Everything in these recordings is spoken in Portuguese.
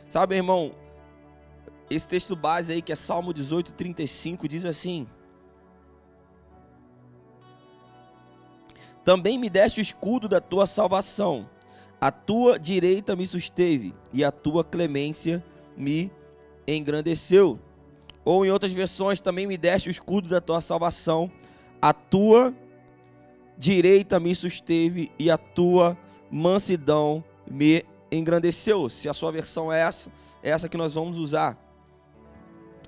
Sabe, meu irmão, esse texto base aí, que é Salmo 18:35, diz assim: também me deste o escudo da tua salvação, a tua direita me susteve, e a tua clemência me engrandeceu. Ou em outras versões, também me deste o escudo da tua salvação, a tua direita me susteve, e a tua mansidão me engrandeceu. Se a sua versão é essa que nós vamos usar.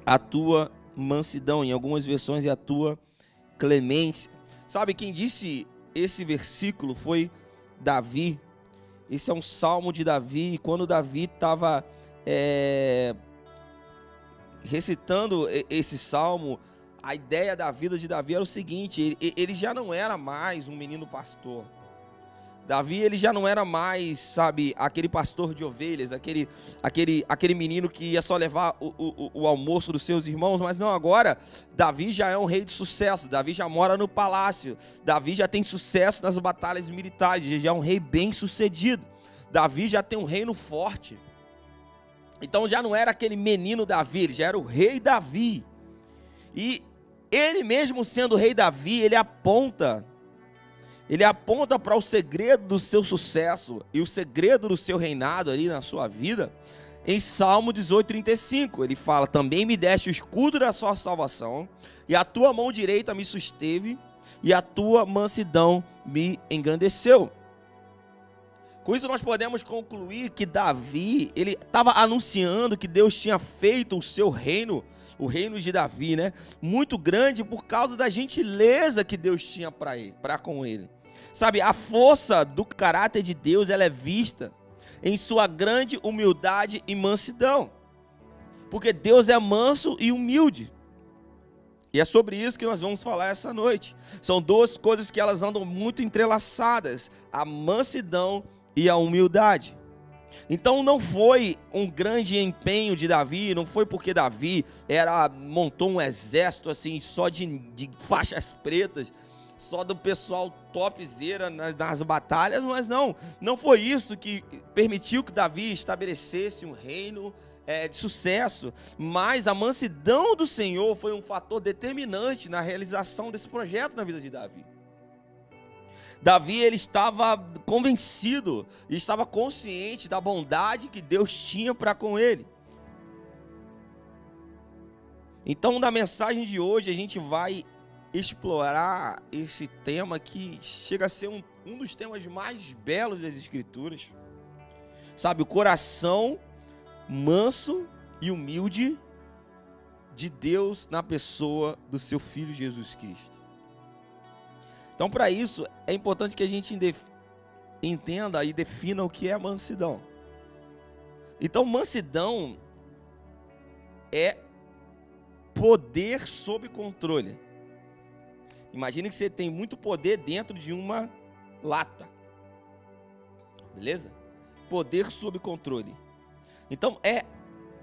A tua mansidão, em algumas versões é a tua clemência. Sabe, quem disse esse versículo foi Davi. Esse é um salmo de Davi, e quando Davi estava recitando esse salmo, a ideia da vida de Davi era o seguinte: ele já não era mais um menino pastor. Davi, ele já não era mais, sabe, aquele pastor de ovelhas, aquele menino que ia só levar o almoço dos seus irmãos, mas não, agora Davi já é um rei de sucesso. Davi já mora no palácio, Davi já tem sucesso nas batalhas militares, já é um rei bem sucedido. Davi já tem um reino forte. Então já não era aquele menino Davi, ele já era o rei Davi. E ele mesmo sendo o rei Davi, ele aponta para o segredo do seu sucesso e o segredo do seu reinado ali na sua vida. Em Salmo 18:35, ele fala: também me deste o escudo da sua salvação, e a tua mão direita me susteve, e a tua mansidão me engrandeceu. Com isso nós podemos concluir que Davi, ele estava anunciando que Deus tinha feito o seu reino, o reino de Davi, né, muito grande por causa da gentileza que Deus tinha para com ele. Sabe, a força do caráter de Deus, ela é vista em sua grande humildade e mansidão. Porque Deus é manso e humilde. E é sobre isso que nós vamos falar essa noite. São duas coisas que elas andam muito entrelaçadas: a mansidão e a humildade. Então não foi um grande empenho de Davi, não foi porque Davi montou um exército assim só de faixas pretas, só do pessoal topzera nas batalhas, mas não foi isso que permitiu que Davi estabelecesse um reino de sucesso. Mas a mansidão do Senhor foi um fator determinante na realização desse projeto na vida de Davi. Davi, ele estava convencido, estava consciente da bondade que Deus tinha para com ele. Então, na mensagem de hoje, a gente vai explorar esse tema que chega a ser um dos temas mais belos das Escrituras. Sabe, o coração manso e humilde de Deus na pessoa do seu Filho Jesus Cristo. Então, para isso, é importante que a gente entenda e defina o que é mansidão. Então, mansidão é poder sob controle. Imagine que você tem muito poder dentro de uma lata. Beleza? Poder sob controle. Então, é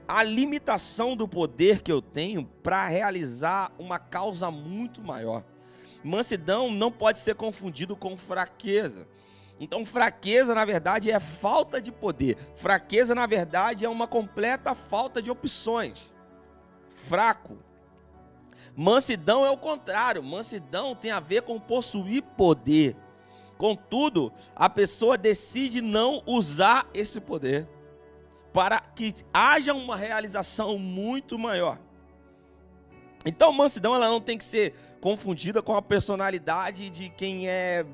a limitação do poder que eu tenho para realizar uma causa muito maior. Mansidão não pode ser confundido com fraqueza. Então, fraqueza, na verdade, é falta de poder. Fraqueza, na verdade, é uma completa falta de opções. Fraco. Mansidão é o contrário. Mansidão tem a ver com possuir poder. Contudo, a pessoa decide não usar esse poder para que haja uma realização muito maior. Então, mansidão, ela não tem que ser confundida com a personalidade de quem é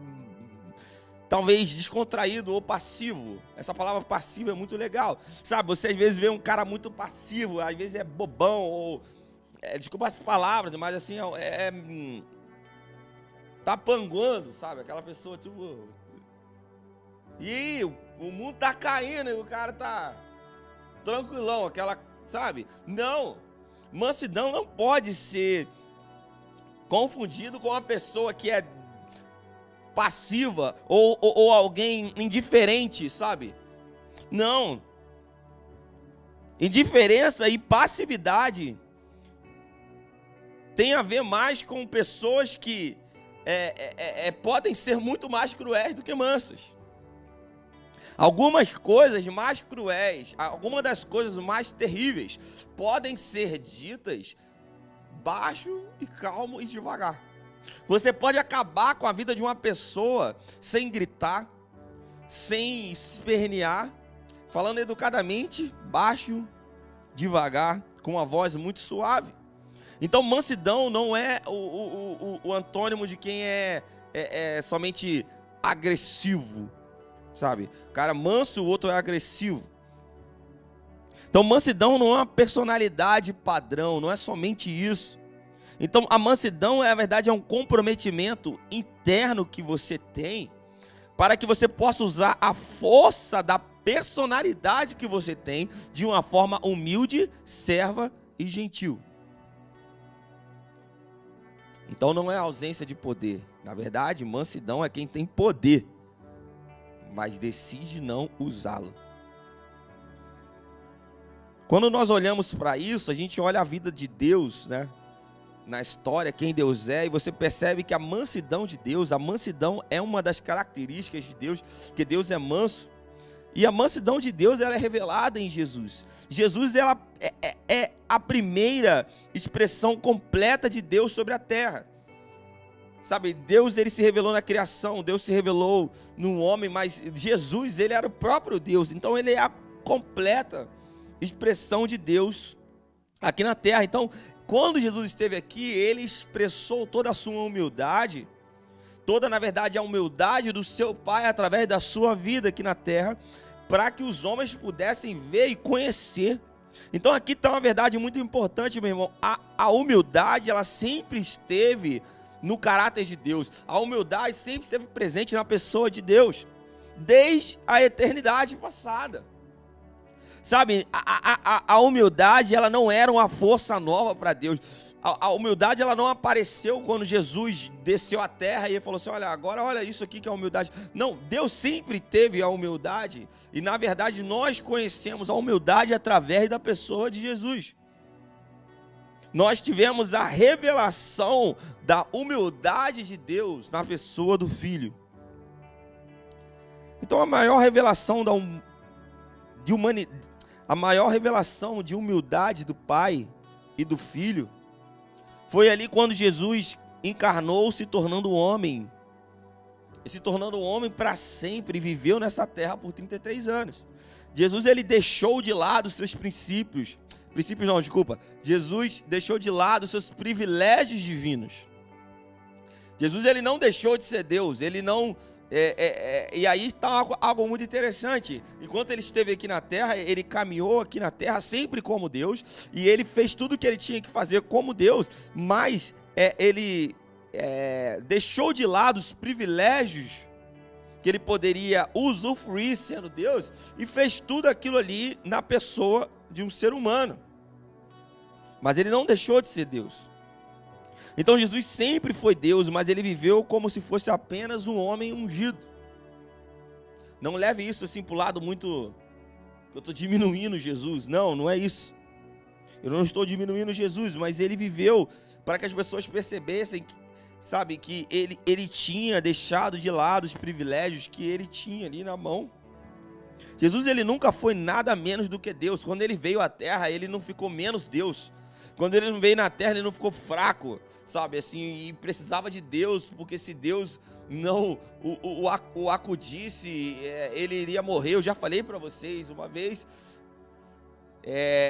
talvez descontraído ou passivo. Essa palavra passivo é muito legal. Sabe, você às vezes vê um cara muito passivo, às vezes é bobão, ou desculpa as palavras, mas assim, tá panguando, sabe? Aquela pessoa tipo... E o mundo tá caindo e o cara tá tranquilão, aquela, sabe? Não, mansidão não pode ser confundido com uma pessoa que é passiva ou alguém indiferente, sabe? Não. Indiferença e passividade tem a ver mais com pessoas que podem ser muito mais cruéis do que mansas. Algumas coisas mais cruéis, algumas das coisas mais terríveis podem ser ditas baixo e calmo e devagar. Você pode acabar com a vida de uma pessoa sem gritar, sem espernear, falando educadamente, baixo, devagar, com uma voz muito suave. Então, mansidão não é o antônimo de quem é somente agressivo, sabe? O cara manso, o outro é agressivo. Então, mansidão não é uma personalidade padrão, não é somente isso. Então, a mansidão, na verdade, é um comprometimento interno que você tem para que você possa usar a força da personalidade que você tem de uma forma humilde, serva e gentil. Então, não é ausência de poder. Na verdade, mansidão é quem tem poder, mas decide não usá-lo. Quando nós olhamos para isso, a gente olha a vida de Deus, né? Na história, quem Deus é, e você percebe que a mansidão de Deus, a mansidão é uma das características de Deus, que Deus é manso, e a mansidão de Deus ela é revelada em Jesus. Jesus ela é a primeira expressão completa de Deus sobre a terra. Sabe, Deus ele se revelou na criação, Deus se revelou no homem, mas Jesus ele era o próprio Deus, então ele é a completa expressão de Deus aqui na terra. Então, quando Jesus esteve aqui, ele expressou toda a sua humildade, toda, na verdade, a humildade do seu Pai através da sua vida aqui na terra, para que os homens pudessem ver e conhecer. Então, aqui está uma verdade muito importante, meu irmão. A humildade, ela sempre esteve no caráter de Deus. A humildade sempre esteve presente na pessoa de Deus, desde a eternidade passada. Sabe, a humildade, ela não era uma força nova para Deus. A humildade, ela não apareceu quando Jesus desceu à terra e ele falou assim, olha isso aqui que é a humildade. Não, Deus sempre teve a humildade. E na verdade nós conhecemos a humildade através da pessoa de Jesus. Nós tivemos a revelação da humildade de Deus na pessoa do Filho. Então a maior revelação a maior revelação de humildade do Pai e do Filho foi ali quando Jesus encarnou, se tornando homem. E se tornando homem para sempre, e viveu nessa terra por 33 anos. Jesus ele deixou de lado os seus princípios. Jesus deixou de lado os seus privilégios divinos. Jesus ele não deixou de ser Deus, ele não... e aí está algo muito interessante. Enquanto ele esteve aqui na terra, ele caminhou aqui na terra sempre como Deus, e ele fez tudo o que ele tinha que fazer como Deus, mas ele deixou de lado os privilégios que ele poderia usufruir sendo Deus, e fez tudo aquilo ali na pessoa de um ser humano. Mas ele não deixou de ser Deus. Então Jesus sempre foi Deus, mas ele viveu como se fosse apenas um homem ungido. Não leve isso assim para o lado muito... Eu estou diminuindo Jesus. Não é isso. Eu não estou diminuindo Jesus, mas ele viveu para que as pessoas percebessem, sabe, que ele tinha deixado de lado os privilégios que ele tinha ali na mão. Jesus ele nunca foi nada menos do que Deus. Quando ele veio à terra, ele não ficou menos Deus. Quando ele veio na terra, ele não ficou fraco, sabe, assim, e precisava de Deus, porque se Deus não o acudisse, ele iria morrer. Eu já falei para vocês uma vez,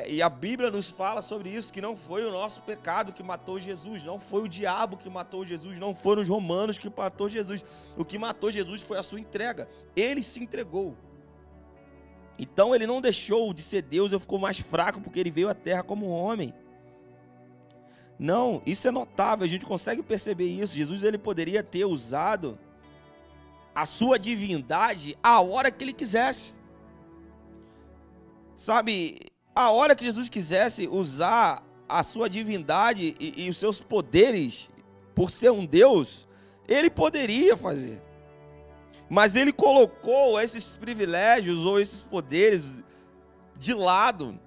e a Bíblia nos fala sobre isso, que não foi o nosso pecado que matou Jesus, não foi o diabo que matou Jesus, não foram os romanos que matou Jesus. O que matou Jesus foi a sua entrega. Ele se entregou. Então ele não deixou de ser Deus, ele ficou mais fraco porque ele veio à terra como um homem. Não, isso é notável, a gente consegue perceber isso. Jesus ele poderia ter usado a sua divindade a hora que ele quisesse. Sabe, a hora que Jesus quisesse usar a sua divindade e os seus poderes, por ser um Deus, ele poderia fazer. Mas ele colocou esses privilégios ou esses poderes de lado,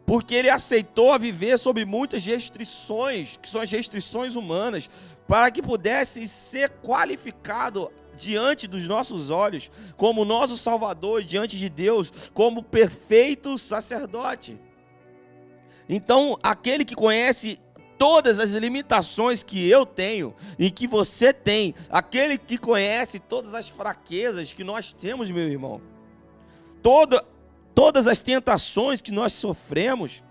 porque ele aceitou viver sob muitas restrições, que são as restrições humanas, para que pudesse ser qualificado diante dos nossos olhos, como nosso Salvador diante de Deus, como perfeito sacerdote. Então, aquele que conhece todas as limitações que eu tenho e que você tem, aquele que conhece todas as fraquezas que nós temos, meu irmão, todas as tentações que nós sofremos,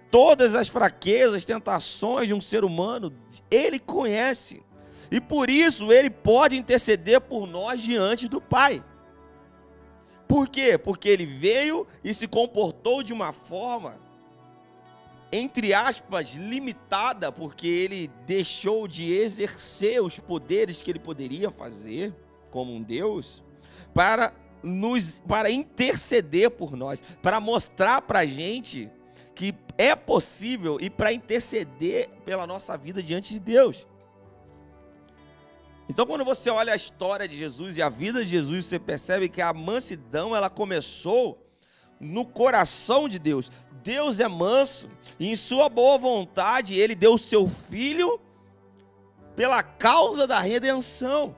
todas as fraquezas, tentações de um ser humano, Ele conhece. E por isso Ele pode interceder por nós diante do Pai. Por quê? Porque Ele veio e se comportou de uma forma, entre aspas, limitada, porque Ele deixou de exercer os poderes que Ele poderia fazer, como um Deus, para interceder por nós, para mostrar para a gente que é possível e para interceder pela nossa vida diante de Deus. Então, quando você olha a história de Jesus e a vida de Jesus, você percebe que a mansidão, ela começou no coração de Deus. Deus é manso e em sua boa vontade Ele deu o seu Filho pela causa da redenção.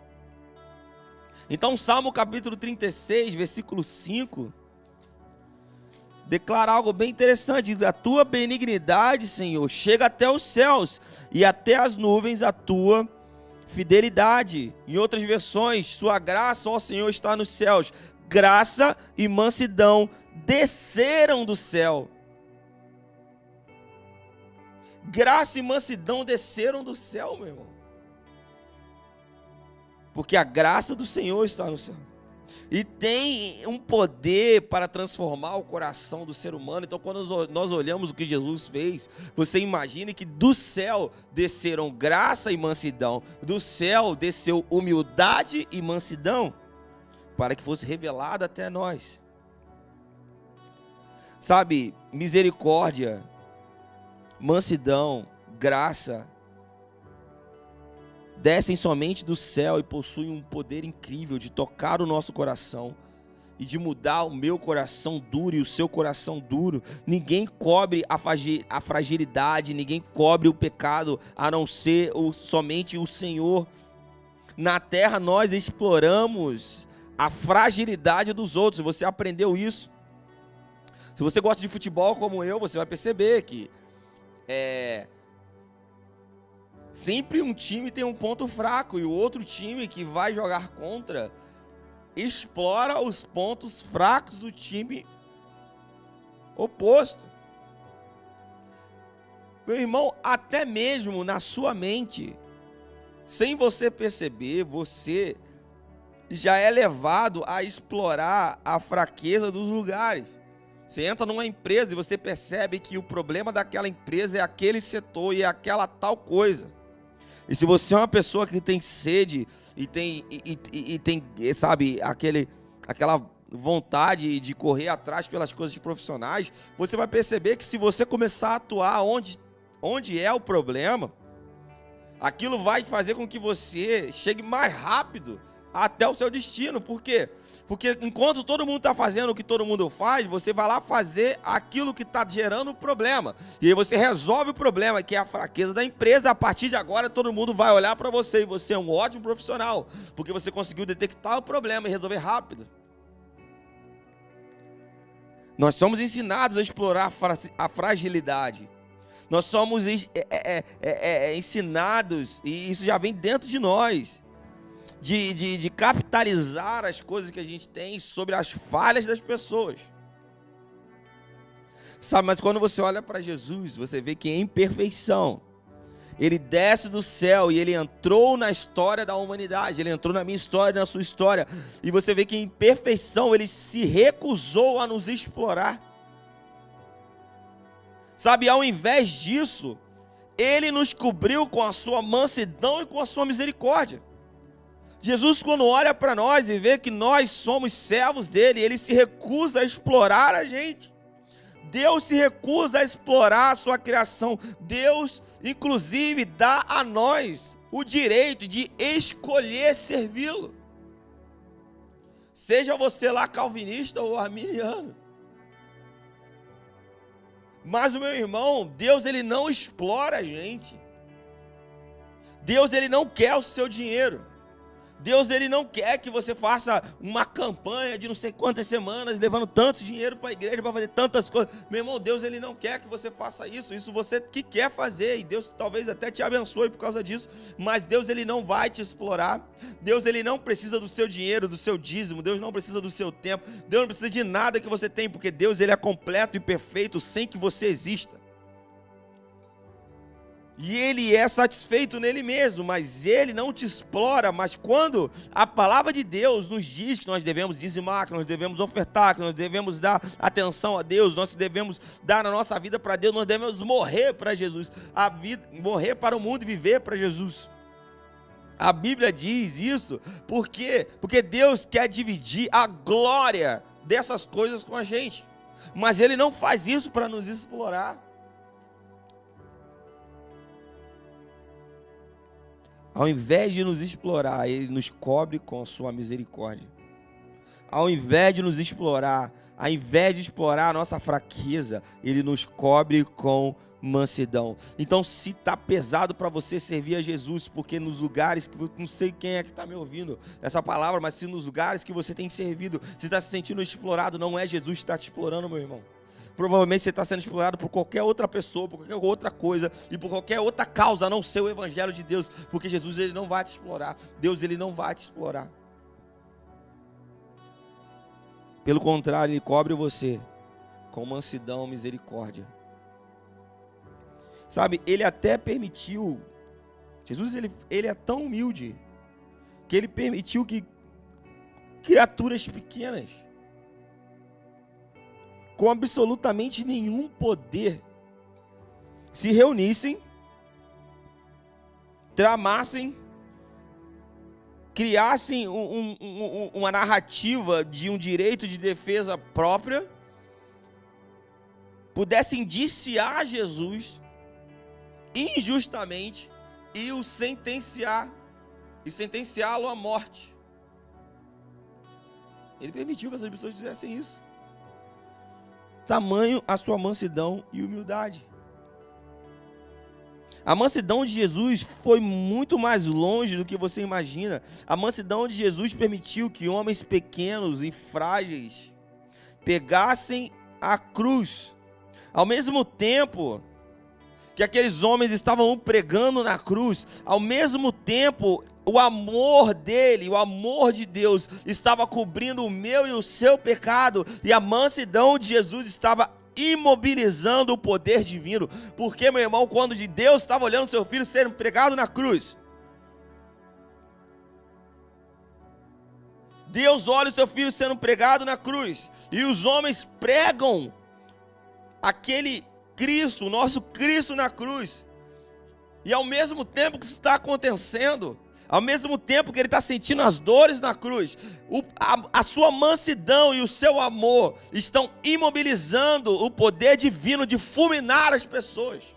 Então, Salmo capítulo 36, versículo 5, declara algo bem interessante: a tua benignidade, Senhor, chega até os céus, e até as nuvens a tua fidelidade. Em outras versões, sua graça, ó Senhor, está nos céus. Graça e mansidão desceram do céu. Graça e mansidão desceram do céu, meu irmão. Porque a graça do Senhor está no céu. E tem um poder para transformar o coração do ser humano. Então, quando nós olhamos o que Jesus fez, você imagine que do céu desceram graça e mansidão. Do céu desceu humildade e mansidão, para que fosse revelado até nós. Sabe, misericórdia, mansidão, graça, descem somente do céu e possuem um poder incrível de tocar o nosso coração e de mudar o meu coração duro e o seu coração duro. Ninguém cobre a fragilidade, ninguém cobre o pecado, a não ser somente o Senhor. Na terra nós exploramos a fragilidade dos outros. Você aprendeu isso. Se você gosta de futebol como eu, você vai perceber que sempre um time tem um ponto fraco e o outro time que vai jogar contra explora os pontos fracos do time oposto. Meu irmão, até mesmo na sua mente, sem você perceber, você já é levado a explorar a fraqueza dos lugares. Você entra numa empresa e você percebe que o problema daquela empresa é aquele setor e é aquela tal coisa. E se você é uma pessoa que tem sede e tem sabe, aquela vontade de correr atrás pelas coisas profissionais, você vai perceber que se você começar a atuar onde é o problema, aquilo vai fazer com que você chegue mais rápido até o seu destino. Por quê? Porque enquanto todo mundo está fazendo o que todo mundo faz, você vai lá fazer aquilo que está gerando o problema. E aí você resolve o problema, que é a fraqueza da empresa. A partir de agora, todo mundo vai olhar para você e você é um ótimo profissional, porque você conseguiu detectar o problema e resolver rápido. Nós somos ensinados a explorar a fragilidade. Nós somos ensinados, e isso já vem dentro de nós, de capitalizar as coisas que a gente tem sobre as falhas das pessoas. Sabe, mas quando você olha para Jesus, você vê que em perfeição, Ele desce do céu e Ele entrou na história da humanidade. Ele entrou na minha história e na sua história. E você vê que em perfeição Ele se recusou a nos explorar. Sabe, ao invés disso, Ele nos cobriu com a sua mansidão e com a sua misericórdia. Jesus, quando olha para nós e vê que nós somos servos dele, Ele se recusa a explorar a gente. Deus se recusa a explorar a sua criação. Deus, inclusive, dá a nós o direito de escolher servi-lo. Seja você lá calvinista ou arminiano. Mas, o meu irmão, Deus, Ele não explora a gente. Deus, Ele não quer o seu dinheiro. Deus, ele não quer que você faça uma campanha de não sei quantas semanas, levando tanto dinheiro para a igreja, para fazer tantas coisas. Meu irmão, Deus, ele não quer que você faça isso. Isso você que quer fazer, e Deus talvez até te abençoe por causa disso. Mas Deus, ele não vai te explorar. Deus, ele não precisa do seu dinheiro, do seu dízimo. Deus não precisa do seu tempo. Deus não precisa de nada que você tem, porque Deus, ele é completo e perfeito sem que você exista. E ele é satisfeito nele mesmo, mas ele não te explora. Mas quando a palavra de Deus nos diz que nós devemos dizimar, que nós devemos ofertar, que nós devemos dar atenção a Deus, nós devemos dar a nossa vida para Deus, nós devemos morrer para Jesus, morrer para o mundo e viver para Jesus. A Bíblia diz isso, por quê? Porque Deus quer dividir a glória dessas coisas com a gente, mas ele não faz isso para nos explorar. Ao invés de nos explorar, ele nos cobre com a sua misericórdia. Ao invés de nos explorar, ao invés de explorar a nossa fraqueza, ele nos cobre com mansidão. Então, se está pesado para você servir a Jesus, porque nos lugares que, não sei quem é que está me ouvindo essa palavra, mas se nos lugares que você tem servido, se está se sentindo explorado, não é Jesus que está te explorando, meu irmão. Provavelmente você está sendo explorado por qualquer outra pessoa, por qualquer outra coisa e por qualquer outra causa, a não ser o evangelho de Deus, porque Jesus, ele não vai te explorar. Deus, ele não vai te explorar. Pelo contrário, ele cobre você com mansidão e misericórdia. Sabe, ele até permitiu, Jesus, ele é tão humilde, que ele permitiu que criaturas pequenas, com absolutamente nenhum poder, se reunissem, tramassem, criassem uma narrativa de um direito de defesa própria, pudessem indiciar Jesus injustamente e o sentenciar, e sentenciá-lo à morte. Ele permitiu que essas pessoas fizessem isso. Tamanho a sua mansidão e humildade. A mansidão de Jesus foi muito mais longe do que você imagina. A mansidão de Jesus permitiu que homens pequenos e frágeis pegassem a cruz. Ao mesmo tempo que aqueles homens estavam pregando na cruz, ao mesmo tempo o amor dele, o amor de Deus estava cobrindo o meu e o seu pecado, e a mansidão de Jesus estava imobilizando o poder divino. Porque, meu irmão, quando de Deus estava olhando seu filho ser pregado na cruz, Deus olha o seu filho sendo pregado na cruz, e os homens pregam aquele Cristo, o nosso Cristo na cruz, e ao mesmo tempo que isso está acontecendo, ao mesmo tempo que ele está sentindo as dores na cruz, a sua mansidão e o seu amor estão imobilizando o poder divino de fulminar as pessoas.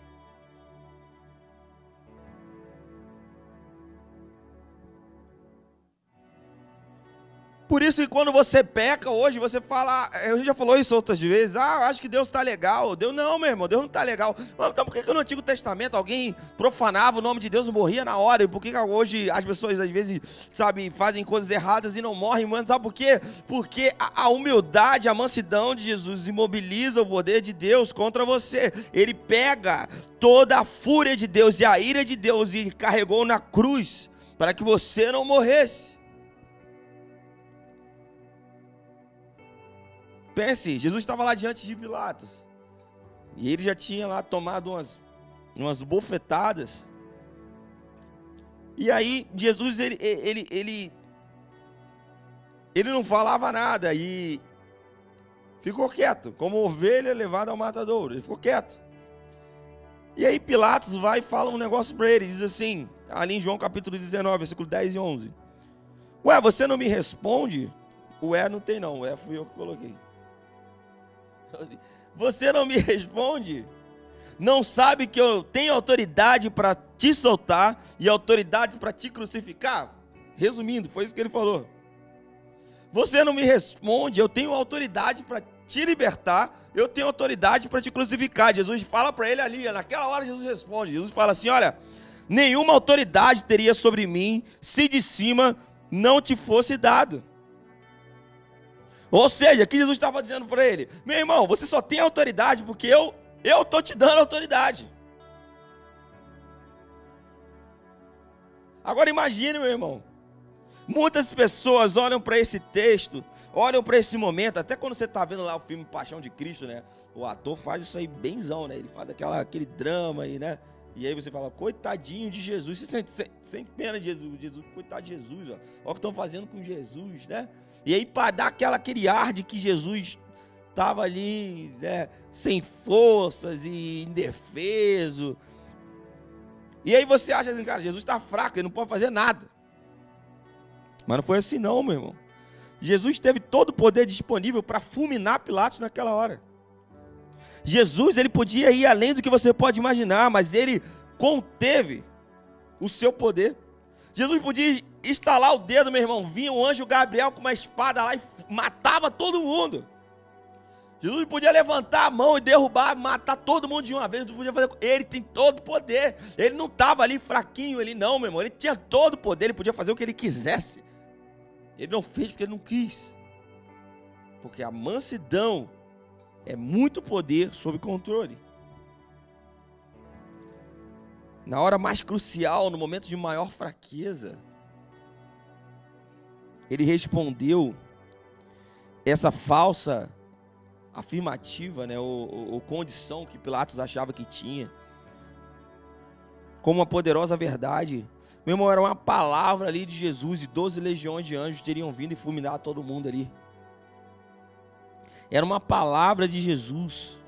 Por isso que quando você peca hoje, você fala, a gente já falou isso outras vezes, acho que Deus está legal. Deus não, meu irmão, Deus não está legal. Então por que no Antigo Testamento alguém profanava o nome de Deus e morria na hora? E por que hoje as pessoas às vezes, sabe, fazem coisas erradas e não morrem? Mas sabe por quê? Porque a humildade, a mansidão de Jesus imobiliza o poder de Deus contra você. Ele pega toda a fúria de Deus e a ira de Deus e carregou na cruz para que você não morresse. Pense, Jesus estava lá diante de Pilatos, e ele já tinha lá tomado umas bofetadas, e aí Jesus, ele não falava nada, e ficou quieto, como ovelha levada ao matadouro, ele ficou quieto. E aí Pilatos vai e fala um negócio para ele, diz assim, ali em João capítulo 19, versículo 10 e 11, ué, você não me responde? O não tem não, o fui eu que coloquei. Você não me responde? Não sabe que eu tenho autoridade para te soltar e autoridade para te crucificar? Resumindo, foi isso que ele falou. Você não me responde, eu tenho autoridade para te libertar, eu tenho autoridade para te crucificar. Jesus fala para ele ali, naquela hora Jesus responde. Jesus fala assim, olha, nenhuma autoridade teria sobre mim se de cima não te fosse dado. Ou seja, aqui Jesus estava dizendo para ele: meu irmão, você só tem autoridade porque eu estou te dando autoridade. Agora imagine, meu irmão, muitas pessoas olham para esse texto, olham para esse momento, até quando você está vendo lá o filme Paixão de Cristo, né? O ator faz isso aí benzão, né? Ele faz aquele drama aí, né? E aí você fala: coitadinho de Jesus. Você sente pena de Jesus, coitado de Jesus, ó. Olha o que estão fazendo com Jesus, né? E aí para dar aquele ar de que Jesus estava ali, né, sem forças e indefeso. E aí você acha assim: cara, Jesus está fraco, ele não pode fazer nada. Mas não foi assim não, meu irmão. Jesus teve todo o poder disponível para fulminar Pilatos naquela hora. Jesus, ele podia ir além do que você pode imaginar, mas ele conteve o seu poder. Jesus podia estalar o dedo, meu irmão, vinha o anjo Gabriel com uma espada lá e matava todo mundo. Jesus podia levantar a mão e derrubar, matar todo mundo de uma vez. Ele tem todo o poder. Ele não estava ali fraquinho, ele não, meu irmão. Ele tinha todo o poder, ele podia fazer o que ele quisesse. Ele não fez porque ele não quis. Porque a mansidão é muito poder sob controle. Na hora mais crucial, no momento de maior fraqueza, ele respondeu essa falsa afirmativa, né, ou condição que Pilatos achava que tinha, como uma poderosa verdade. Meu irmão, era uma palavra ali de Jesus, e 12 legiões de anjos teriam vindo e fulminado todo mundo ali. Era uma palavra de Jesus.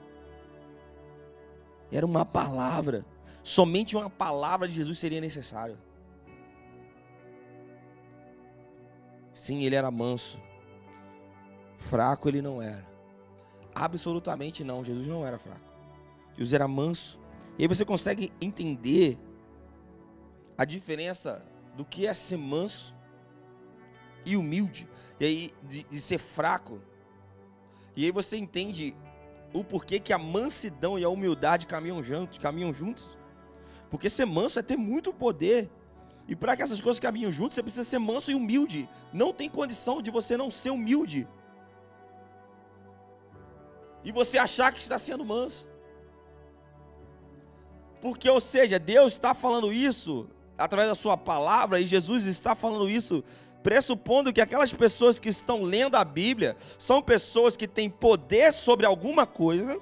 Era uma palavra. Somente uma palavra de Jesus seria necessário. Sim, ele era manso. Fraco ele não era. Absolutamente não, Jesus não era fraco. Jesus era manso. E aí você consegue entender a diferença do que é ser manso e humilde. E aí de ser fraco. E aí você entende o porquê que a mansidão e a humildade caminham juntos. Porque ser manso é ter muito poder. E para que essas coisas caminhem juntos, você precisa ser manso e humilde. Não tem condição de você não ser humilde e você achar que está sendo manso. Porque, ou seja, Deus está falando isso através da sua palavra, e Jesus está falando isso pressupondo que aquelas pessoas que estão lendo a Bíblia são pessoas que têm poder sobre alguma coisa,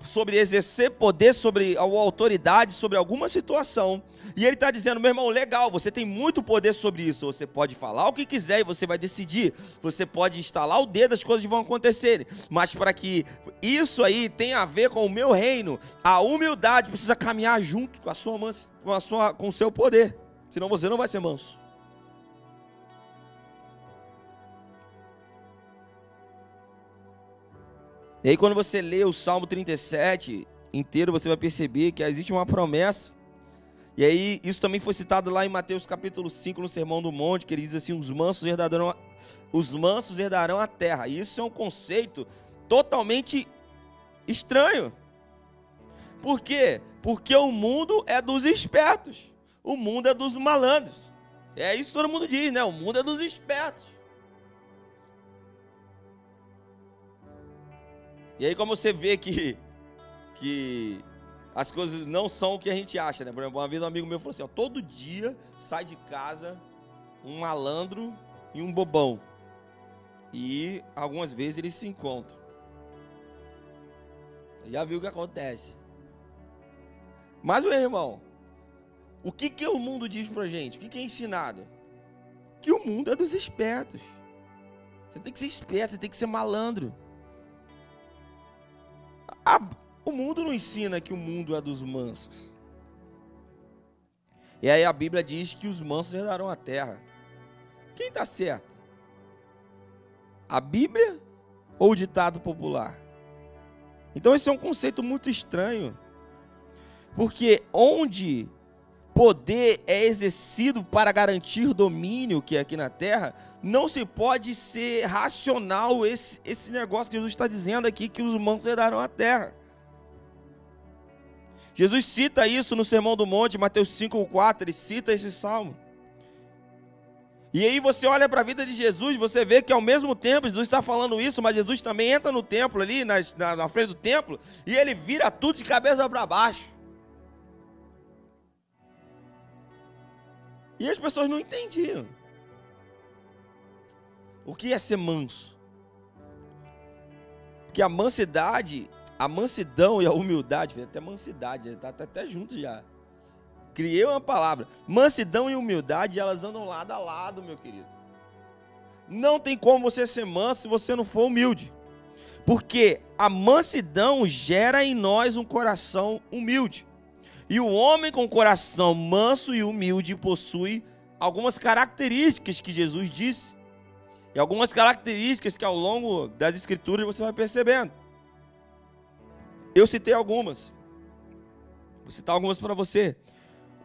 sobre exercer poder sobre a autoridade, sobre alguma situação. E ele está dizendo: meu irmão, legal, você tem muito poder sobre isso. Você pode falar o que quiser e você vai decidir. Você pode estalar o dedo, as coisas vão acontecer. Mas para que isso aí tenha a ver com o meu reino, a humildade precisa caminhar junto com o seu poder. Senão você não vai ser manso. E aí quando você lê o Salmo 37 inteiro, você vai perceber que existe uma promessa. E aí isso também foi citado lá em Mateus capítulo 5, no Sermão do Monte, que ele diz assim: os mansos herdarão a terra. E isso é um conceito totalmente estranho. Por quê? Porque o mundo é dos espertos. O mundo é dos malandros. É isso que todo mundo diz, né? O mundo é dos espertos. E aí como você vê que as coisas não são o que a gente acha, né? Por exemplo, uma vez um amigo meu falou assim: ó, todo dia sai de casa um malandro e um bobão. E algumas vezes eles se encontram. Já viu o que acontece. Mas, meu irmão, o que o mundo diz pra gente? O que é ensinado? Que o mundo é dos espertos. Você tem que ser esperto, você tem que ser malandro. O mundo não ensina que o mundo é dos mansos. E aí a Bíblia diz que os mansos herdarão a terra. Quem está certo? A Bíblia ou o ditado popular? Então esse é um conceito muito estranho. Porque onde poder é exercido para garantir domínio, que é aqui na terra, não se pode ser racional esse negócio que Jesus está dizendo aqui, que os mansos herdarão a terra. Jesus cita isso no Sermão do Monte, Mateus 5,4, ele cita esse salmo. E aí você olha para a vida de Jesus, você vê que ao mesmo tempo Jesus está falando isso, mas Jesus também entra no templo ali, na frente do templo, e ele vira tudo de cabeça para baixo. E as pessoas não entendiam o que é ser manso. Porque a mansidão e a humildade, até mansidade, está até junto já. Criei uma palavra. Mansidão e humildade, elas andam lado a lado, meu querido. Não tem como você ser manso se você não for humilde. Porque a mansidão gera em nós um coração humilde. E o homem com coração manso e humilde possui algumas características que Jesus disse. E algumas características que ao longo das escrituras você vai percebendo. Eu citei algumas. Vou citar algumas para você.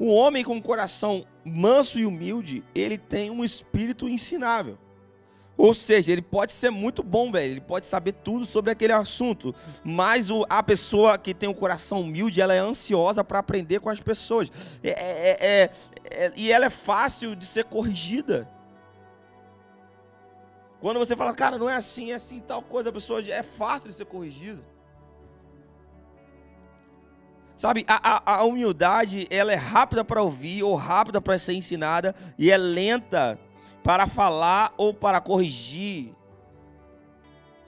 O homem com coração manso e humilde, ele tem um espírito ensinável. Ou seja, ele pode ser muito bom, velho. Ele pode saber tudo sobre aquele assunto. Mas a pessoa que tem um coração humilde, ela é ansiosa para aprender com as pessoas. E ela é fácil de ser corrigida. Quando você fala, cara, não é assim, tal coisa, a pessoa é fácil de ser corrigida. Sabe, a humildade, ela é rápida para ouvir ou rápida para ser ensinada e é lenta para falar ou para corrigir.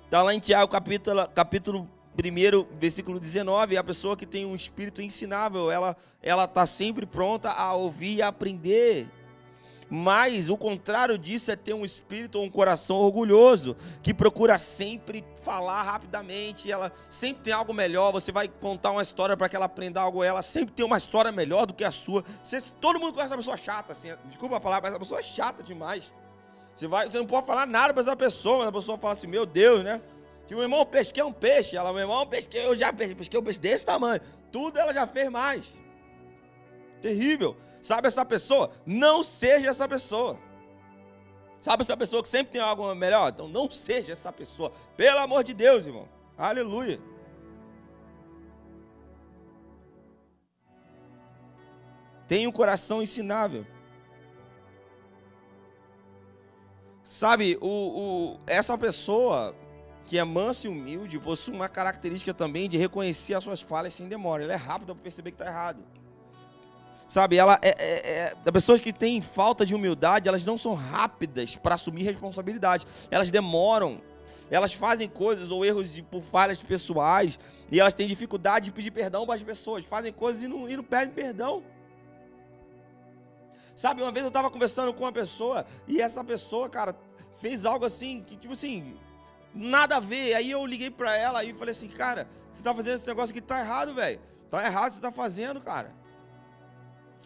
Está lá em Tiago, capítulo 1, versículo 19, a pessoa que tem um espírito ensinável, ela está sempre pronta a ouvir e a aprender. Mas o contrário disso é ter um espírito ou um coração orgulhoso, que procura sempre falar rapidamente, ela sempre tem algo melhor. Você vai contar uma história para que ela aprenda algo, ela sempre tem uma história melhor do que a sua. Todo mundo conhece essa pessoa chata, assim, desculpa a palavra, mas essa pessoa é chata demais. Você não pode falar nada para essa pessoa, mas a pessoa fala assim, meu Deus, né? Que o meu irmão pesquei um peixe, meu irmão eu já pesquei um peixe desse tamanho. Tudo ela já fez mais. Terrível. Sabe essa pessoa? Não seja essa pessoa. Sabe essa pessoa que sempre tem algo melhor? Então não seja essa pessoa. Pelo amor de Deus, irmão. Aleluia. Tenha um coração ensinável. Sabe, essa pessoa que é mansa e humilde possui uma característica também de reconhecer as suas falhas sem demora. Ela é rápida para perceber que está errado. Sabe, as pessoas que têm falta de humildade, elas não são rápidas para assumir responsabilidade. Elas demoram, elas fazem coisas ou erros por falhas pessoais e elas têm dificuldade de pedir perdão para as pessoas. Fazem coisas e não pedem perdão. Sabe, uma vez eu estava conversando com uma pessoa e essa pessoa, cara, fez algo assim, que tipo assim, nada a ver. Aí eu liguei para ela e falei assim, cara, você está fazendo esse negócio aqui, tá errado, velho. Tá errado, você tá fazendo, cara.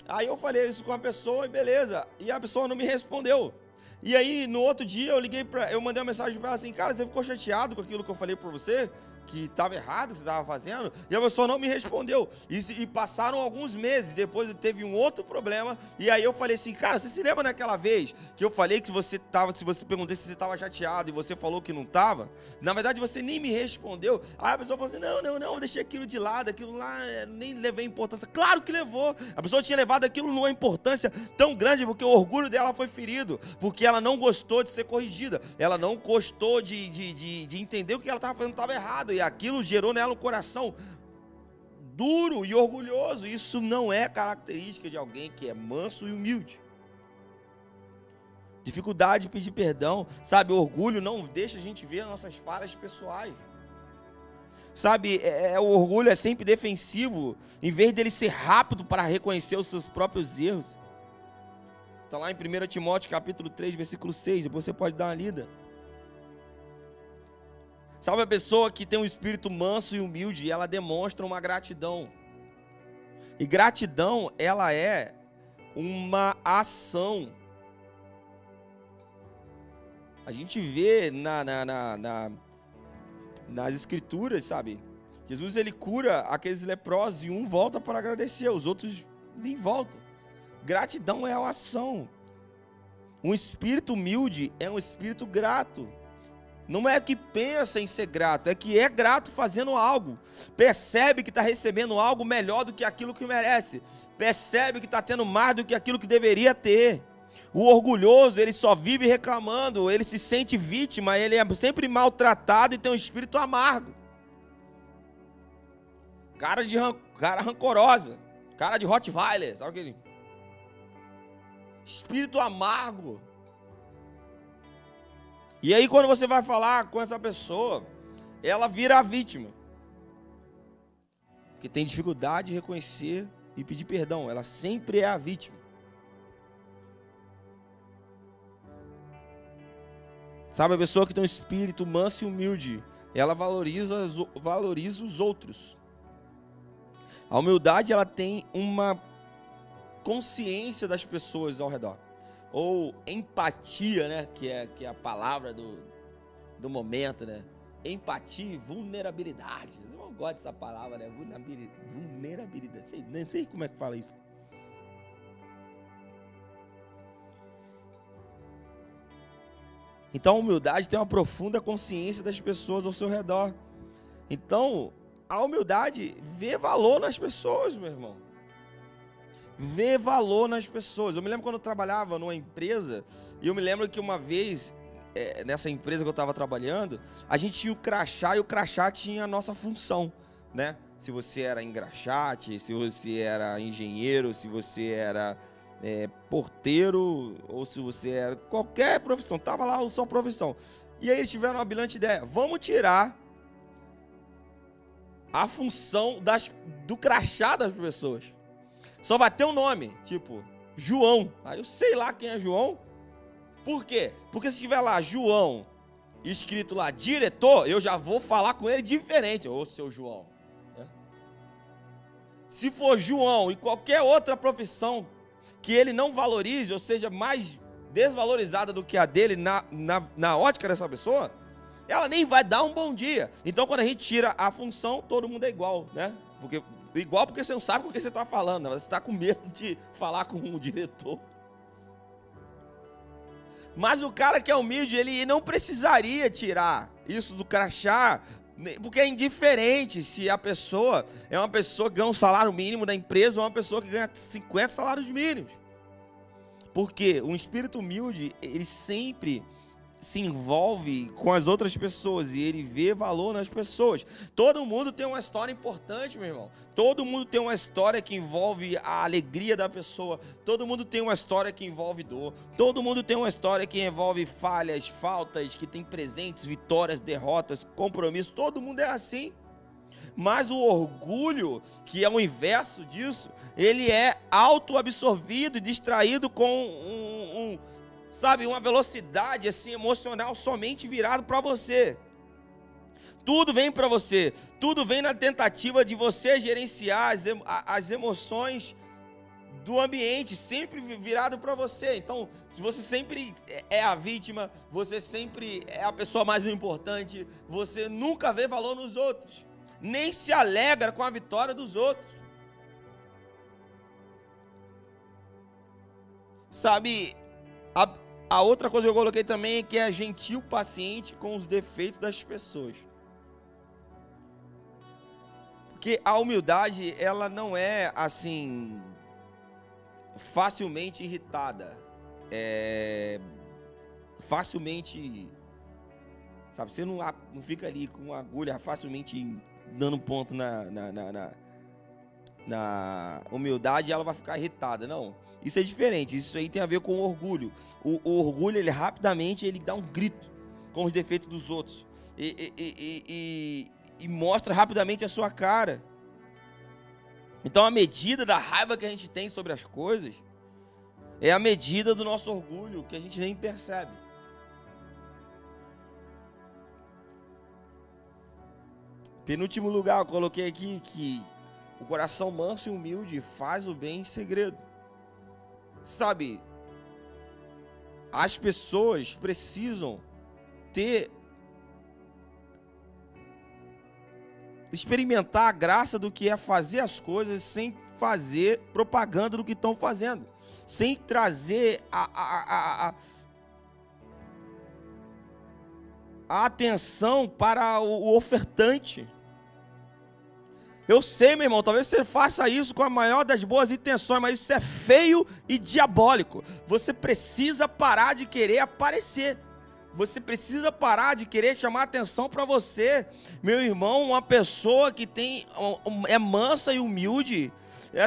Aí eu falei isso com a pessoa e beleza, e a pessoa não me respondeu. E aí no outro dia eu mandei uma mensagem para ela assim, cara, você ficou chateado com aquilo que eu falei para você? Que estava errado, que você estava fazendo? E a pessoa não me respondeu. E passaram alguns meses, depois teve um outro problema, e aí eu falei assim, cara, você se lembra naquela vez que eu falei que se você perguntou se você estava chateado e você falou que não estava? Na verdade você nem me respondeu. Aí a pessoa falou assim, não, eu deixei aquilo de lado, aquilo lá nem levei importância. Claro que levou. A pessoa tinha levado aquilo numa importância tão grande porque o orgulho dela foi ferido, porque ela não gostou de ser corrigida, ela não gostou de entender o que ela estava fazendo estava errado. E aquilo gerou nela um coração duro e orgulhoso. Isso não é característica de alguém que é manso e humilde. Dificuldade de pedir perdão, sabe? O orgulho não deixa a gente ver as nossas falhas pessoais. Sabe, o orgulho é sempre defensivo, em vez dele ser rápido para reconhecer os seus próprios erros. Está lá em 1 Timóteo capítulo 3, versículo 6, depois você pode dar uma lida. Sabe, a pessoa que tem um espírito manso e humilde, ela demonstra uma gratidão. E gratidão, ela é uma ação. A gente vê nas escrituras, sabe? Jesus, ele cura aqueles leprosos e um volta para agradecer, os outros nem voltam. Gratidão é uma ação. Um espírito humilde é um espírito grato. Não é que pensa em ser grato, é que é grato fazendo algo. Percebe que está recebendo algo melhor do que aquilo que merece. Percebe que está tendo mais do que aquilo que deveria ter. O orgulhoso, ele só vive reclamando, ele se sente vítima, ele é sempre maltratado e tem um espírito amargo. Cara rancorosa, cara de Rottweiler, sabe aquele? Espírito amargo. E aí quando você vai falar com essa pessoa, ela vira a vítima. Porque tem dificuldade de reconhecer e pedir perdão, ela sempre é a vítima. Sabe, a pessoa que tem um espírito manso e humilde, ela valoriza os outros. A humildade, ela tem uma consciência das pessoas ao redor. Ou empatia, né? Que é a palavra do momento, né? Empatia e vulnerabilidade. Eu não gosto dessa palavra, né? Vulnerabilidade. Nem sei como é que fala isso. Então a humildade tem uma profunda consciência das pessoas ao seu redor. Então, a humildade vê valor nas pessoas, meu irmão. Vê valor nas pessoas. Eu me lembro quando eu trabalhava numa empresa, e eu me lembro que uma vez, nessa empresa que eu estava trabalhando, a gente tinha o crachá, e o crachá tinha a nossa função, né? Se você era engraxate, se você era engenheiro, se você era porteiro, ou se você era qualquer profissão, tava lá a sua profissão. E aí eles tiveram uma brilhante ideia: vamos tirar a função do crachá das pessoas. Só vai ter um nome, tipo João. Aí eu sei lá quem é João. Por quê? Porque se tiver lá João escrito lá diretor, eu já vou falar com ele diferente. Ô, seu João. Se for João e qualquer outra profissão que ele não valorize, ou seja, mais desvalorizada do que a dele na ótica dessa pessoa, ela nem vai dar um bom dia. Então, quando a gente tira a função, todo mundo é igual, né? Porque você não sabe com o que você está falando, você está com medo de falar com o diretor. Mas o cara que é humilde, ele não precisaria tirar isso do crachá, porque é indiferente se a pessoa é uma pessoa que ganha um salário mínimo da empresa ou uma pessoa que ganha 50 salários mínimos. Porque um espírito humilde, ele sempre se envolve com as outras pessoas e ele vê valor nas pessoas. Todo mundo tem uma história importante, meu irmão. Todo mundo tem uma história que envolve a alegria da pessoa. Todo mundo tem uma história que envolve dor. Todo mundo tem uma história que envolve falhas, faltas, que tem presentes, vitórias, derrotas, compromissos. Todo mundo é assim. Mas o orgulho, que é o inverso disso, ele é autoabsorvido e distraído com uma velocidade assim, emocional somente virado para você. Tudo vem para você, tudo vem na tentativa de você gerenciar as emoções do ambiente, sempre virado para você. Então, se você sempre é a vítima, você sempre é a pessoa mais importante, você nunca vê valor nos outros, nem se alegra com a vitória dos outros. Sabe, a outra coisa que eu coloquei também é que é gentil, paciente com os defeitos das pessoas. Porque a humildade, ela não é assim facilmente irritada. Facilmente, sabe, você não fica ali com uma agulha facilmente dando ponto na humildade, ela vai ficar irritada. Não, isso é diferente. Isso aí tem a ver com o orgulho. O orgulho, ele rapidamente ele dá um grito com os defeitos dos outros e mostra rapidamente a sua cara. Então a medida da raiva que a gente tem sobre as coisas é a medida do nosso orgulho, que a gente nem percebe. Penúltimo lugar, eu coloquei aqui que o coração manso e humilde faz o bem em segredo. Sabe, as pessoas precisam experimentar a graça do que é fazer as coisas sem fazer propaganda do que estão fazendo, sem trazer a atenção para o ofertante. Eu sei, meu irmão, talvez você faça isso com a maior das boas intenções, mas isso é feio e diabólico. Você precisa parar de querer aparecer. Você precisa parar de querer chamar atenção para você. Meu irmão, uma pessoa que é mansa e humilde,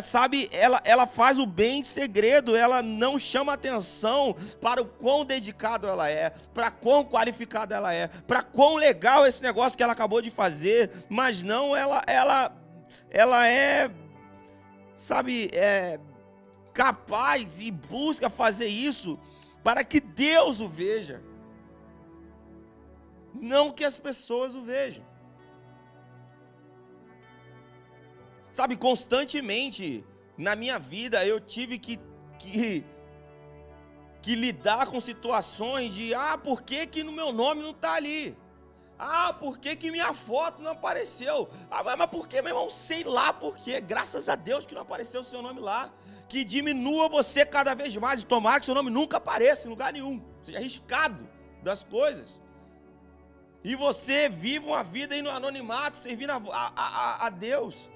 sabe, ela faz o bem em segredo, ela não chama atenção para o quão dedicado ela é, para quão qualificada ela é, para quão legal esse negócio que ela acabou de fazer, mas não, ela é, sabe, capaz e busca fazer isso para que Deus o veja, não que as pessoas o vejam. Sabe, constantemente na minha vida eu tive que lidar com situações de, por que no meu nome não está ali? Por que minha foto não apareceu? Mas por que, meu irmão? Sei lá por quê. Graças a Deus que não apareceu o seu nome lá. Que diminua você cada vez mais. E tomara que seu nome nunca apareça em lugar nenhum. Seja arriscado das coisas. E você viva uma vida aí no anonimato, servindo a Deus.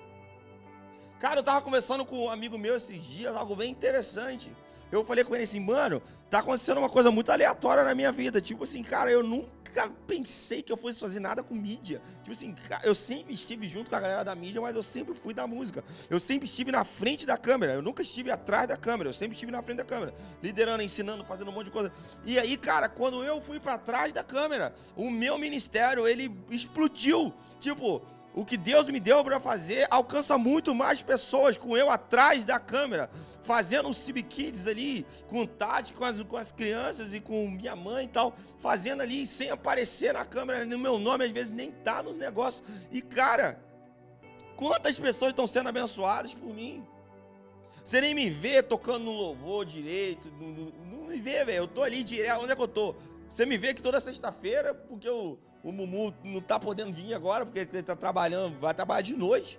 Cara, eu tava conversando com um amigo meu esses dias, algo bem interessante. Eu falei com ele assim, mano, tá acontecendo uma coisa muito aleatória na minha vida. Tipo assim, cara, eu nunca pensei que eu fosse fazer nada com mídia. Tipo assim, eu sempre estive junto com a galera da mídia, mas eu sempre fui da música. Eu sempre estive na frente da câmera, eu nunca estive atrás da câmera, eu sempre estive na frente da câmera. Liderando, ensinando, fazendo um monte de coisa. E aí, cara, quando eu fui pra trás da câmera, o meu ministério, ele explodiu. Tipo, o que Deus me deu para fazer alcança muito mais pessoas com eu atrás da câmera, fazendo um CB Kids ali, com o Tati, com as crianças e com minha mãe e tal, fazendo ali sem aparecer na câmera, no meu nome, às vezes nem tá nos negócios. E cara, quantas pessoas estão sendo abençoadas por mim? Você nem me vê tocando no louvor direito, não me vê, velho, eu tô ali direto, onde é que eu tô? Você me vê aqui toda sexta-feira, porque o Mumu não tá podendo vir agora, porque ele tá trabalhando, vai trabalhar de noite.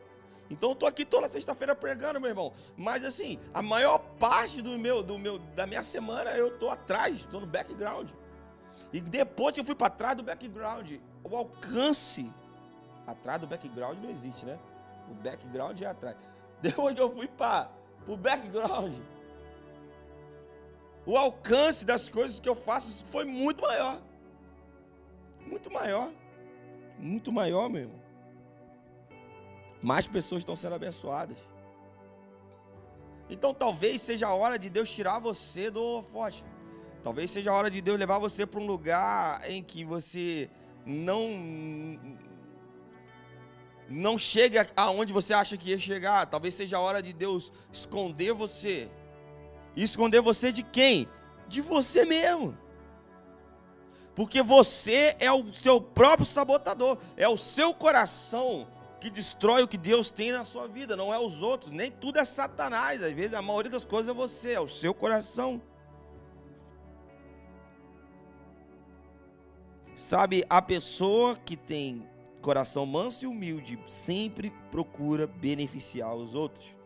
Então eu tô aqui toda sexta-feira pregando, meu irmão. Mas assim, a maior parte da minha semana eu tô atrás, tô no background. E depois que eu fui para trás do background, o alcance atrás do background não existe, né? O background é atrás. Depois que eu fui para o background, o alcance das coisas que eu faço foi muito maior. Muito maior. Muito maior, meu irmão. Mais pessoas estão sendo abençoadas. Então talvez seja a hora de Deus tirar você do holofote. Talvez seja a hora de Deus levar você para um lugar em que você não chega aonde você acha que ia chegar. Talvez seja a hora de Deus esconder você. E esconder você de quem? De você mesmo. Porque você é o seu próprio sabotador. É o seu coração que destrói o que Deus tem na sua vida. Não é os outros. Nem tudo é Satanás. Às vezes a maioria das coisas é você. É o seu coração. Sabe, a pessoa que tem coração manso e humilde sempre procura beneficiar os outros.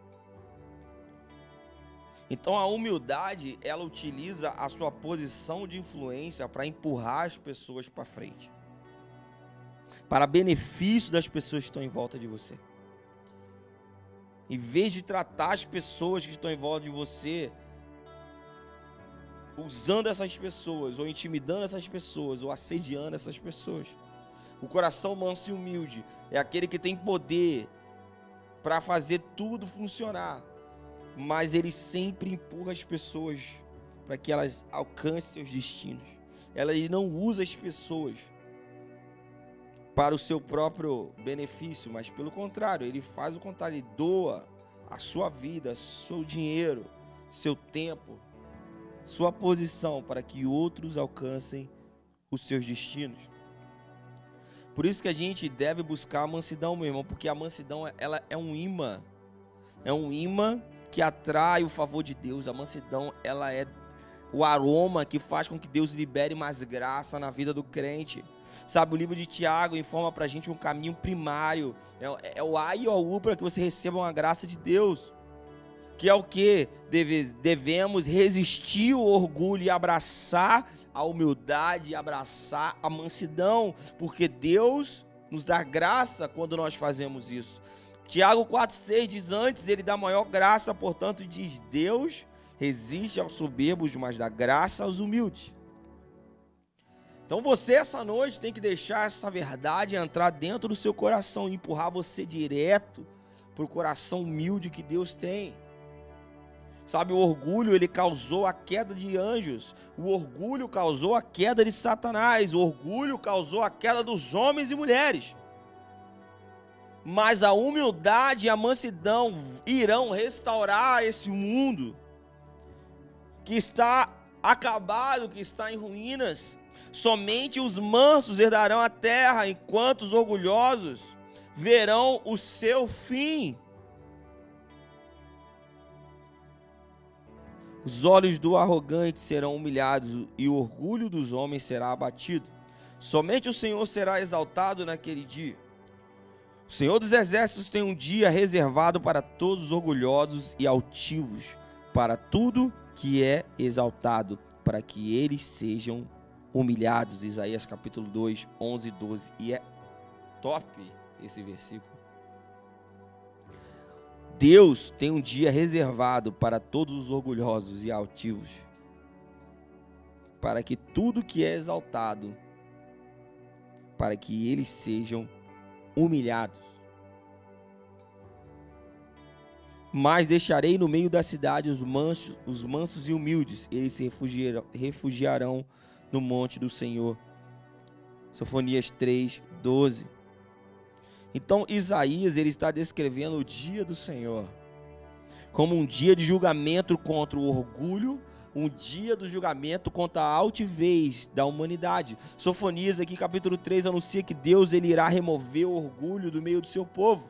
Então a humildade, ela utiliza a sua posição de influência para empurrar as pessoas para frente. Para benefício das pessoas que estão em volta de você. Em vez de tratar as pessoas que estão em volta de você, usando essas pessoas, ou intimidando essas pessoas, ou assediando essas pessoas. O coração manso e humilde é aquele que tem poder para fazer tudo funcionar. Mas ele sempre empurra as pessoas para que elas alcancem seus destinos. Ele não usa as pessoas para o seu próprio benefício, mas pelo contrário, ele faz o contrário, ele doa a sua vida, seu dinheiro, seu tempo, sua posição para que outros alcancem os seus destinos. Por isso que a gente deve buscar a mansidão, meu irmão, porque a mansidão, ela é um imã. É um imã que atrai o favor de Deus. A mansidão, ela é o aroma que faz com que Deus libere mais graça na vida do crente. Sabe, o livro de Tiago informa pra gente um caminho primário. É o A e o U para que você receba uma graça de Deus. Que é o que? Devemos resistir o orgulho e abraçar a humildade, e abraçar a mansidão. Porque Deus nos dá graça quando nós fazemos isso. Tiago 4,6 diz: antes ele dá maior graça, portanto diz: Deus resiste aos soberbos, mas dá graça aos humildes. Então você essa noite tem que deixar essa verdade entrar dentro do seu coração e empurrar você direto para o coração humilde que Deus tem. Sabe, o orgulho, ele causou a queda de anjos. O orgulho causou a queda de Satanás. O orgulho causou a queda dos homens e mulheres. Mas a humildade e a mansidão irão restaurar esse mundo que está acabado, que está em ruínas. Somente os mansos herdarão a terra, enquanto os orgulhosos verão o seu fim. Os olhos do arrogante serão humilhados e o orgulho dos homens será abatido. Somente o Senhor será exaltado naquele dia. O Senhor dos Exércitos tem um dia reservado para todos os orgulhosos e altivos, para tudo que é exaltado, para que eles sejam humilhados. Isaías capítulo 2, 11 e 12. E é top esse versículo. Deus tem um dia reservado para todos os orgulhosos e altivos, para que tudo que é exaltado, para que eles sejam humilhados. Mas deixarei no meio da cidade os mansos e humildes, eles se refugiarão no monte do Senhor. Sofonias 3, 12. Então Isaías, ele está descrevendo o dia do Senhor como um dia de julgamento contra o orgulho, um dia do julgamento contra a altivez da humanidade. Sofonias aqui capítulo 3 anuncia que Deus, ele irá remover o orgulho do meio do seu povo.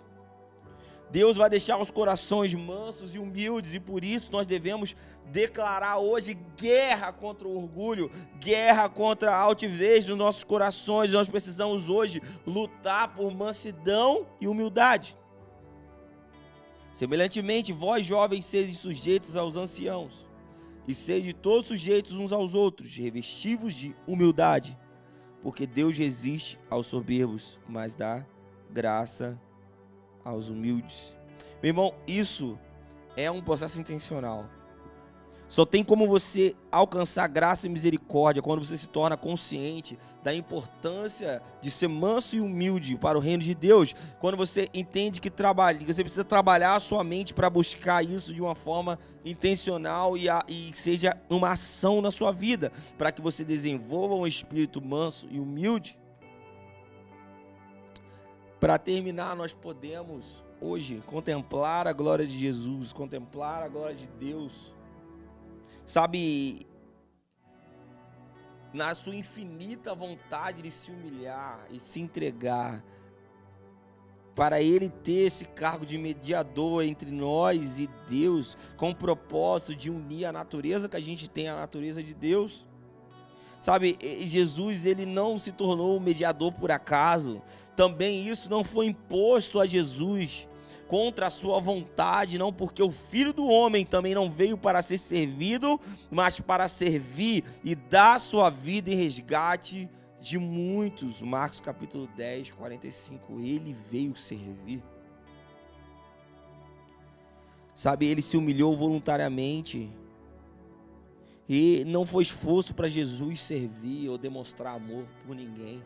Deus vai deixar os corações mansos e humildes, e por isso nós devemos declarar hoje guerra contra o orgulho, guerra contra a altivez dos nossos corações. Nós precisamos hoje lutar por mansidão e humildade. Semelhantemente, vós jovens, sede sujeitos aos anciãos, e sede todos sujeitos uns aos outros, revestivos de humildade, porque Deus resiste aos soberbos, mas dá graça aos humildes. Meu irmão, isso é um processo intencional. Só tem como você alcançar graça e misericórdia quando você se torna consciente da importância de ser manso e humilde para o reino de Deus. Quando você entende que você precisa trabalhar a sua mente para buscar isso de uma forma intencional e seja uma ação na sua vida, para que você desenvolva um espírito manso e humilde. Para terminar, nós podemos hoje contemplar a glória de Jesus, contemplar a glória de Deus. Sabe, na sua infinita vontade de se humilhar e se entregar, para Ele ter esse cargo de mediador entre nós e Deus, com o propósito de unir a natureza que a gente tem à natureza de Deus. Sabe, Jesus, ele não se tornou mediador por acaso. Também isso não foi imposto a Jesus contra a sua vontade, não, porque o Filho do Homem também não veio para ser servido, mas para servir e dar sua vida em resgate de muitos. Marcos capítulo 10, 45. Ele veio servir. Sabe, ele se humilhou voluntariamente. E não foi esforço para Jesus servir ou demonstrar amor por ninguém.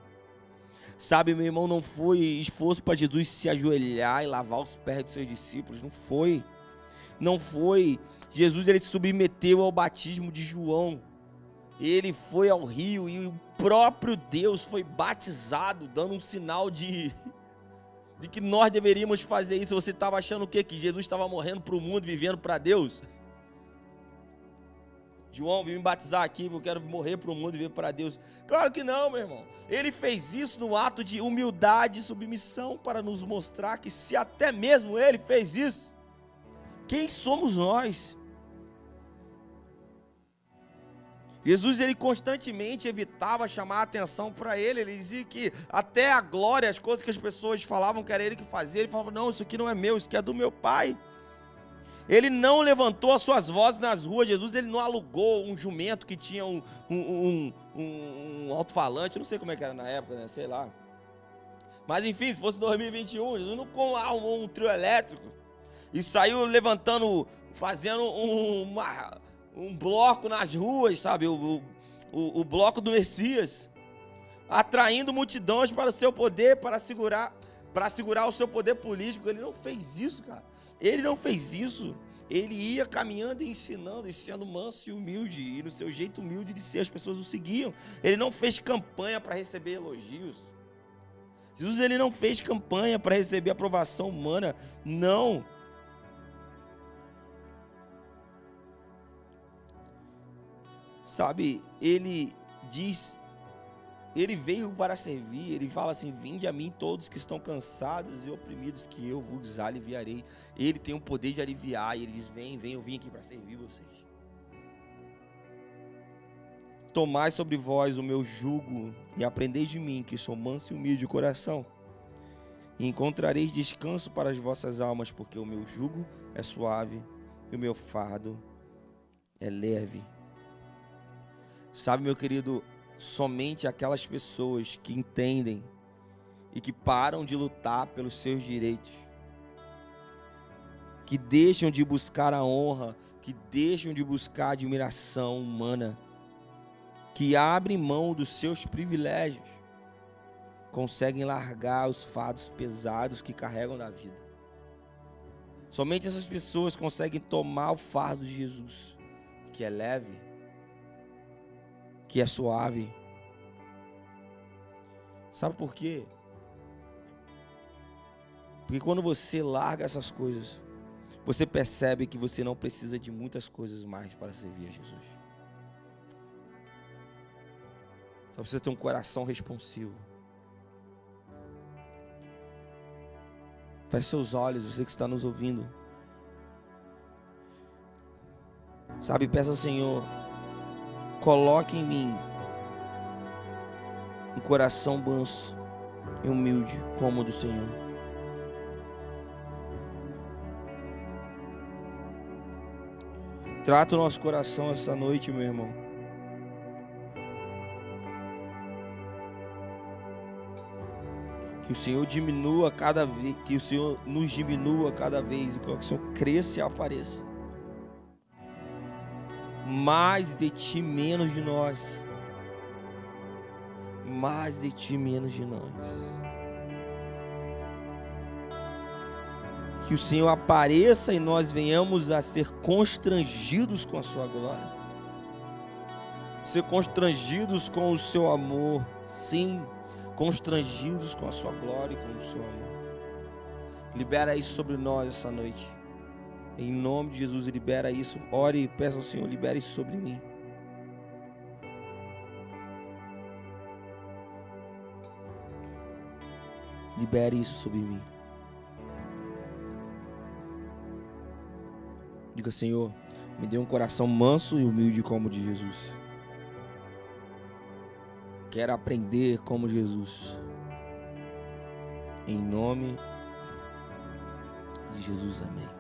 Sabe, meu irmão, não foi esforço para Jesus se ajoelhar e lavar os pés dos seus discípulos. Não foi. Não foi. Jesus, ele se submeteu ao batismo de João. Ele foi ao rio e o próprio Deus foi batizado, dando um sinal de que nós deveríamos fazer isso. Você estava achando o quê? Que Jesus estava morrendo para o mundo, vivendo para Deus? João, vim me batizar aqui, porque eu quero morrer para o mundo e viver para Deus. Claro que não, meu irmão. Ele fez isso no ato de humildade e submissão, para nos mostrar que se até mesmo ele fez isso, quem somos nós? Jesus, ele constantemente evitava chamar a atenção para ele. Ele dizia que até a glória, as coisas que as pessoas falavam que era ele que fazia, ele falava: não, isso aqui não é meu, isso aqui é do meu Pai. Ele não levantou as suas vozes nas ruas. Jesus, ele não alugou um jumento que tinha um alto-falante, não sei como é que era na época, né? Sei lá. Mas enfim, se fosse 2021, Jesus não arrumou um trio elétrico e saiu levantando, fazendo um bloco nas ruas, sabe? O bloco do Messias, atraindo multidões para o seu poder, para segurar o seu poder político. Ele não fez isso, cara. Ele não fez isso. Ele ia caminhando e ensinando, e sendo manso e humilde, e no seu jeito humilde de ser, as pessoas o seguiam. Ele não fez campanha para receber elogios. Jesus, ele não fez campanha para receber aprovação humana, não. Sabe, ele diz, ele veio para servir, ele fala assim: vinde a mim todos que estão cansados e oprimidos, que eu vos aliviarei. Ele tem o poder de aliviar, e ele diz: vem, eu vim aqui para servir vocês. Tomai sobre vós o meu jugo e aprendei de mim, que sou manso e humilde de coração, e encontrareis descanso para as vossas almas, porque o meu jugo é suave e o meu fardo é leve. Sabe, meu querido, somente aquelas pessoas que entendem e que param de lutar pelos seus direitos, que deixam de buscar a honra, que deixam de buscar a admiração humana, que abrem mão dos seus privilégios, conseguem largar os fardos pesados que carregam na vida. Somente essas pessoas conseguem tomar o fardo de Jesus, que é leve, que é suave. Sabe por quê? Porque quando você larga essas coisas, você percebe que você não precisa de muitas coisas mais para servir a Jesus. Só precisa ter um coração responsivo. Feche seus olhos, você que está nos ouvindo. Sabe, peça ao Senhor: coloque em mim um coração manso e humilde como o do Senhor. Trata o nosso coração essa noite, meu irmão. Que o Senhor diminua cada vez, que o Senhor nos diminua cada vez, e que o Senhor cresça e apareça. Mais de ti, menos de nós. Mais de ti, menos de nós. Que o Senhor apareça e nós venhamos a ser constrangidos com a sua glória. Ser constrangidos com o seu amor. Sim, constrangidos com a sua glória e com o seu amor. Libera isso sobre nós essa noite. Em nome de Jesus, libera isso. Ore e peça ao Senhor: libera isso sobre mim. Libere isso sobre mim. Diga: Senhor, me dê um coração manso e humilde como o de Jesus. Quero aprender como Jesus. Em nome de Jesus, amém.